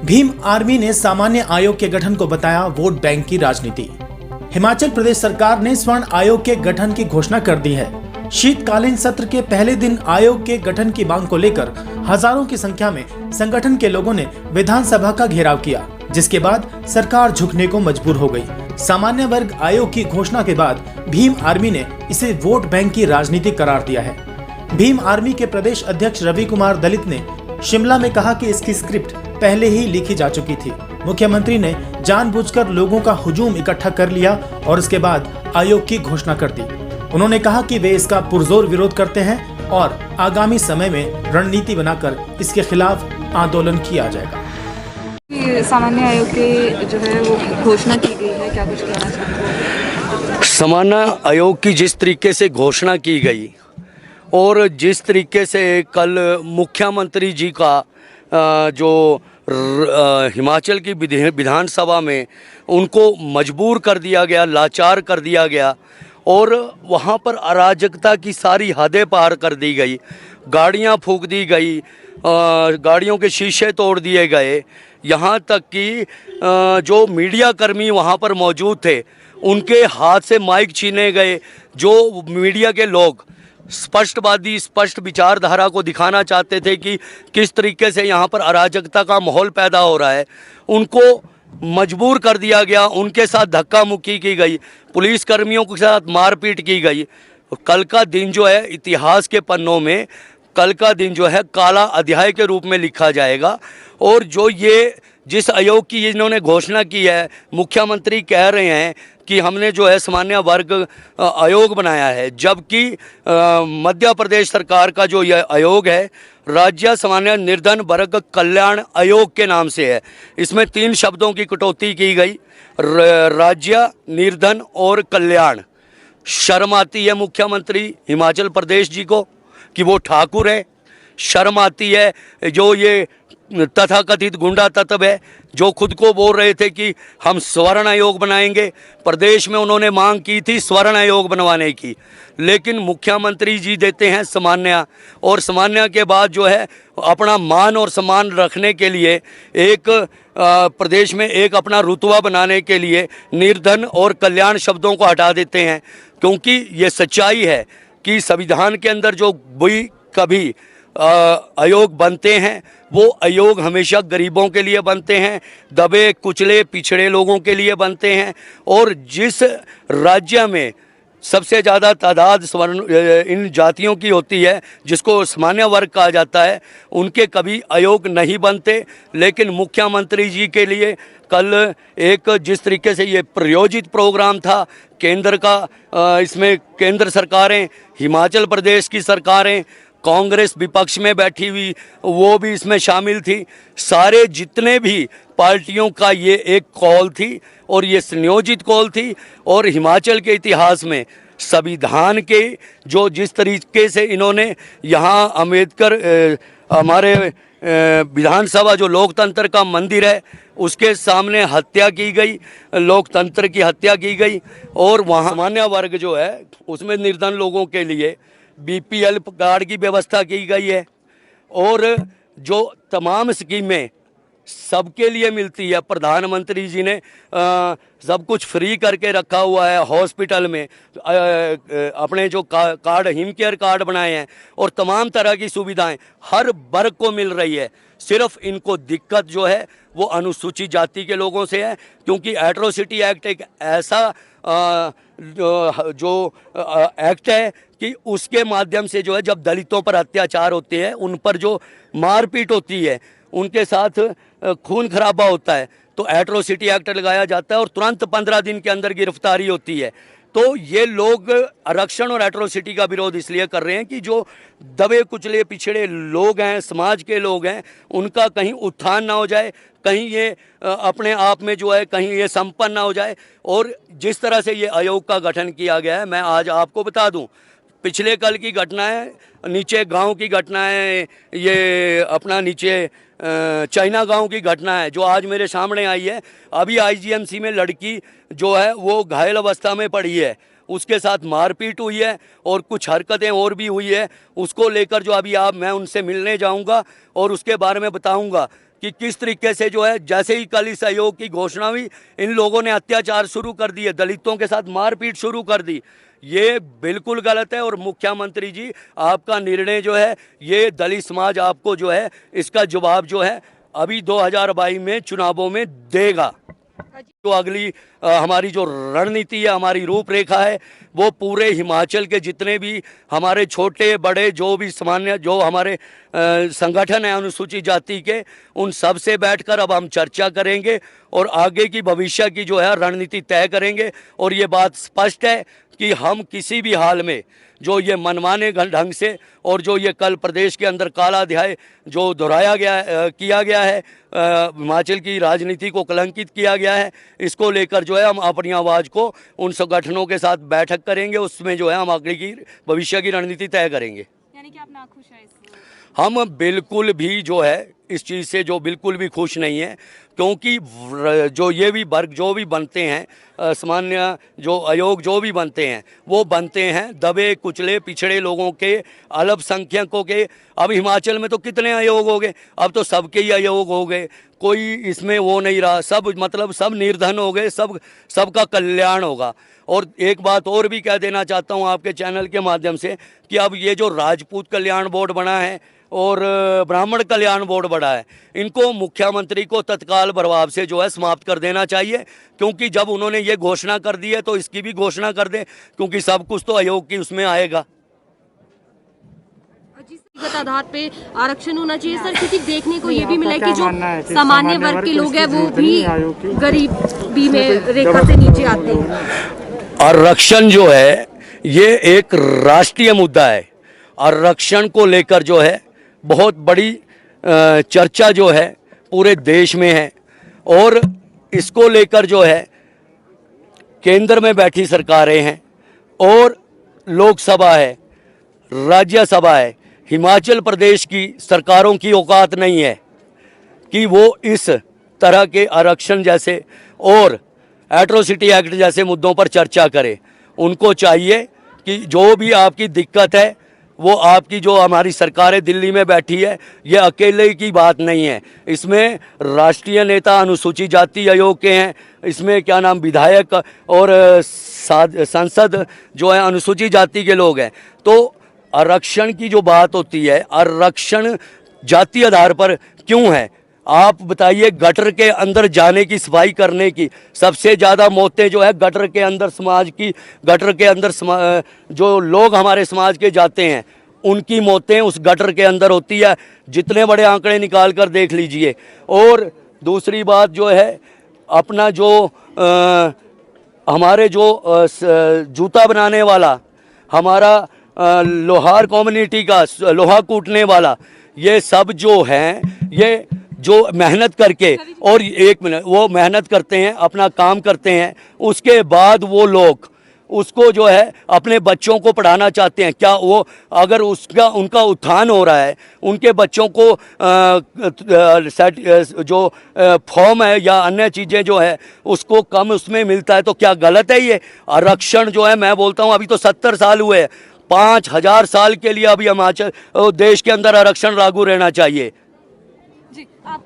Bhim army ने सामान्य आयोग के गठन को बताया वोट बैंक की राजनीति। हिमाचल प्रदेश सरकार ने स्वर्ण आयोग के गठन की घोषणा कर दी है। शीतकालीन सत्र के पहले दिन आयोग के गठन की मांग को लेकर हजारों की संख्या में संगठन के लोगों ने विधानसभा का घेराव किया, जिसके बाद सरकार झुकने को मजबूर हो गई। सामान्य वर्ग आयोग की घोषणा के बाद भीम आर्मी ने इसे वोट बैंक की राजनीति करार दिया है। भीम आर्मी के प्रदेश अध्यक्ष रवि कुमार दलित ने शिमला में कहा कि इसकी स्क्रिप्ट पहले ही लिखी जा चुकी थी। मुख्यमंत्री ने जानबूझकर लोगों का हुजूम इकट्ठा कर लिया और उसके बाद आयोग की घोषणा कर दी। उन्होंने कहा कि वे इसका पुरजोर विरोध करते हैं और आगामी समय में रणनीति बनाकर इसके खिलाफ आंदोलन किया जाएगा। सामान्य आयोग की जो है वो घोषणा की गई है, क्या कुछ कहना चाहते हैं? सामान्य आयोग की जिस तरीके से घोषणा की गई और जिस तरीके से कल मुख्यमंत्री जी का जो हिमाचल की विधानसभा में उनको मजबूर कर दिया गया, लाचार कर दिया गया और वहाँ पर अराजकता की सारी हदें पार कर दी गई। गाड़ियाँ फूंक दी गई, गाड़ियों के शीशे तोड़ दिए गए, यहाँ तक कि जो मीडिया कर्मी वहाँ पर मौजूद थे उनके हाथ से माइक छीने गए। जो मीडिया के लोग स्पष्टवादी, स्पष्ट विचारधारा को दिखाना चाहते थे कि किस तरीके से यहाँ पर अराजकता का माहौल पैदा हो रहा है, उनको मजबूर कर दिया गया। उनके साथ धक्का मुक्की की गई, पुलिस कर्मियों के साथ मारपीट की गई। कल का दिन जो है इतिहास के पन्नों में, कल का दिन जो है काला अध्याय के रूप में लिखा जाएगा। और जो ये जिस आयोग की इन्होंने घोषणा की है, मुख्यमंत्री कह रहे हैं कि हमने जो है सामान्य वर्ग आयोग बनाया है, जबकि मध्य प्रदेश सरकार का जो यह आयोग है राज्य सामान्य निर्धन वर्ग कल्याण आयोग के नाम से है। इसमें 3 शब्दों की कटौती की गई, राज्य, निर्धन और कल्याण। शर्म आती है मुख्यमंत्री हिमाचल प्रदेश जी को कि वो ठाकुर है। शर्म आती है जो ये तथाकथित गुंडा तत्व है जो खुद को बोल रहे थे कि हम स्वर्ण आयोग बनाएंगे। प्रदेश में उन्होंने मांग की थी स्वर्ण आयोग बनवाने की, लेकिन मुख्यमंत्री जी देते हैं सामान्य, और सामान्य के बाद जो है अपना मान और सम्मान रखने के लिए एक प्रदेश में एक अपना रुतबा बनाने के लिए निर्धन और कल्याण शब्दों को हटा देते हैं। क्योंकि ये सच्चाई है कि संविधान के अंदर जो भी कभी आयोग बनते हैं वो आयोग हमेशा गरीबों के लिए बनते हैं, दबे कुचले पिछड़े लोगों के लिए बनते हैं। और जिस राज्य में सबसे ज़्यादा तादाद इन जातियों की होती है, जिसको सामान्य वर्ग कहा जाता है, उनके कभी आयोग नहीं बनते। लेकिन मुख्यमंत्री जी के लिए कल एक जिस तरीके से ये प्रायोजित प्रोग्राम था केंद्र का, इसमें केंद्र सरकारें, हिमाचल प्रदेश की सरकारें, कांग्रेस विपक्ष में बैठी हुई वो भी इसमें शामिल थी। सारे जितने भी पार्टियों का ये एक कॉल थी और ये संयोजित कॉल थी। और हिमाचल के इतिहास में संविधान के जो जिस तरीके से इन्होंने यहाँ अम्बेडकर हमारे विधानसभा जो लोकतंत्र का मंदिर है उसके सामने हत्या की गई, लोकतंत्र की हत्या की गई। और वहाँ सामान्य वर्ग जो है उसमें निर्धन लोगों के लिए बीपीएल कार्ड की व्यवस्था की गई है। और जो तमाम स्कीमें सबके लिए मिलती है, प्रधानमंत्री जी ने सब कुछ फ्री करके रखा हुआ है। हॉस्पिटल में अपने जो कार्ड हिम केयर कार्ड बनाए हैं और तमाम तरह की सुविधाएं हर वर्ग को मिल रही है। सिर्फ इनको दिक्कत जो है वो अनुसूचित जाति के लोगों से है, क्योंकि एट्रोसिटी एक्ट एक ऐसा जो एक्ट है कि उसके माध्यम से जो है जब दलितों पर अत्याचार होते हैं, उन पर जो मारपीट होती है, उनके साथ खून खराबा होता है, तो एट्रोसिटी एक्ट लगाया जाता है और तुरंत 15 दिन के अंदर गिरफ्तारी होती है। तो ये लोग आरक्षण और एट्रोसिटी का विरोध इसलिए कर रहे हैं कि जो दबे कुचले पिछड़े लोग हैं, समाज के लोग हैं, उनका कहीं उत्थान ना हो जाए, कहीं ये अपने आप में जो है कहीं ये संपन्न ना हो जाए। और जिस तरह से ये आयोग का गठन किया गया है, मैं आज आपको बता दूं, पिछले कल की घटना है, नीचे गांव की घटना है, ये अपना नीचे चाइना गांव की घटना है जो आज मेरे सामने आई है। अभी आईजीएमसी में लड़की जो है वो घायल अवस्था में पड़ी है, उसके साथ मारपीट हुई है और कुछ हरकतें और भी हुई है। उसको लेकर जो अभी मैं उनसे मिलने जाऊंगा और उसके बारे में बताऊंगा कि किस तरीके से जो है, जैसे ही कल इस आयोग की घोषणा हुई, इन लोगों ने अत्याचार शुरू कर दिए, दलितों के साथ मारपीट शुरू कर दी। ये बिल्कुल गलत है और मुख्यमंत्री जी, आपका निर्णय जो है, ये दलित समाज आपको जो है इसका जवाब जो है अभी 2022 में चुनावों में देगा। जो अगली हमारी जो रणनीति है, हमारी रूपरेखा है, वो पूरे हिमाचल के जितने भी हमारे छोटे बड़े जो भी सामान्य जो हमारे संगठन है अनुसूचित जाति के, उन सब से बैठकर अब हम चर्चा करेंगे और आगे की भविष्य की जो है रणनीति तय करेंगे। और ये बात स्पष्ट है कि हम किसी भी हाल में जो ये मनमाने ढंग से और जो ये कल प्रदेश के अंदर काला अध्याय जो दोहराया गया किया गया है, हिमाचल की राजनीति को कलंकित किया गया है, इसको लेकर जो है हम अपनी आवाज़ को उन संगठनों के साथ बैठक करेंगे, उसमें जो है हम आगे की भविष्य की रणनीति तय करेंगे। यानी कि आप नाखुश हैं हम बिल्कुल भी जो है इस चीज़ से जो बिल्कुल भी खुश नहीं है, क्योंकि जो ये भी वर्ग जो भी बनते हैं, सामान्य जो आयोग जो भी बनते हैं, वो बनते हैं दबे कुचले पिछड़े लोगों के, अल्पसंख्यकों के। अब हिमाचल में तो कितने आयोग हो गए, अब तो सबके ही आयोग हो गए, कोई इसमें वो नहीं रहा, सब मतलब सब निर्धन हो गए, सबका कल्याण होगा। और एक बात और भी कह देना चाहता हूँ आपके चैनल के माध्यम से कि अब ये जो राजपूत कल्याण बोर्ड बना है और ब्राह्मण कल्याण बोर्ड बड़ा है, इनको मुख्यमंत्री को तत्काल प्रभाव से जो है समाप्त कर देना चाहिए, क्योंकि जब उन्होंने ये घोषणा कर दी है तो इसकी भी घोषणा कर दें, क्योंकि सब कुछ तो आयोग की उसमें आएगा। जिस आधार पे आरक्षण होना चाहिए सर, क्योंकि देखने को ये भी मिला कि जो सामान्य वर्ग के लोग हैं वो भी गरीबी में रेखा से नीचे आते हैं। आरक्षण जो है ये एक राष्ट्रीय मुद्दा है। आरक्षण को लेकर जो है बहुत बड़ी चर्चा जो है पूरे देश में है, और इसको लेकर जो है केंद्र में बैठी सरकारें हैं और लोकसभा है, राज्यसभा है, हिमाचल प्रदेश की सरकारों की औकात नहीं है कि वो इस तरह के आरक्षण जैसे और एट्रोसिटी एक्ट जैसे मुद्दों पर चर्चा करें। उनको चाहिए कि जो भी आपकी दिक्कत है वो आपकी जो हमारी सरकारें दिल्ली में बैठी है, ये अकेले की बात नहीं है, इसमें राष्ट्रीय नेता अनुसूचित जाति आयोग के हैं, इसमें क्या नाम विधायक और सांसद जो है अनुसूचित जाति के लोग हैं। तो आरक्षण की जो बात होती है, आरक्षण जाति आधार पर क्यों है आप बताइए। गटर के अंदर जाने की, सफाई करने की सबसे ज़्यादा मौतें जो है गटर के अंदर समाज की, गटर के अंदर जो लोग हमारे समाज के जाते हैं उनकी मौतें उस गटर के अंदर होती है। जितने बड़े आंकड़े निकाल कर देख लीजिए। और दूसरी बात जो है अपना जो हमारे जो जूता बनाने वाला, हमारा लोहार कम्युनिटी का लोहा कूटने वाला, ये सब जो हैं ये जो मेहनत करके और 1 मिनट वो मेहनत करते हैं, अपना काम करते हैं, उसके बाद वो लोग उसको जो है अपने बच्चों को पढ़ाना चाहते हैं। क्या वो अगर उनका उत्थान हो रहा है, उनके बच्चों को जो फॉर्म है या अन्य चीज़ें जो है उसको कम उसमें मिलता है, तो क्या गलत है ये आरक्षण जो है? मैं बोलता हूँ अभी तो 70 साल हुए हैं, 5000 साल के लिए अभी हिमाचल देश के अंदर आरक्षण लागू रहना चाहिए। जी आप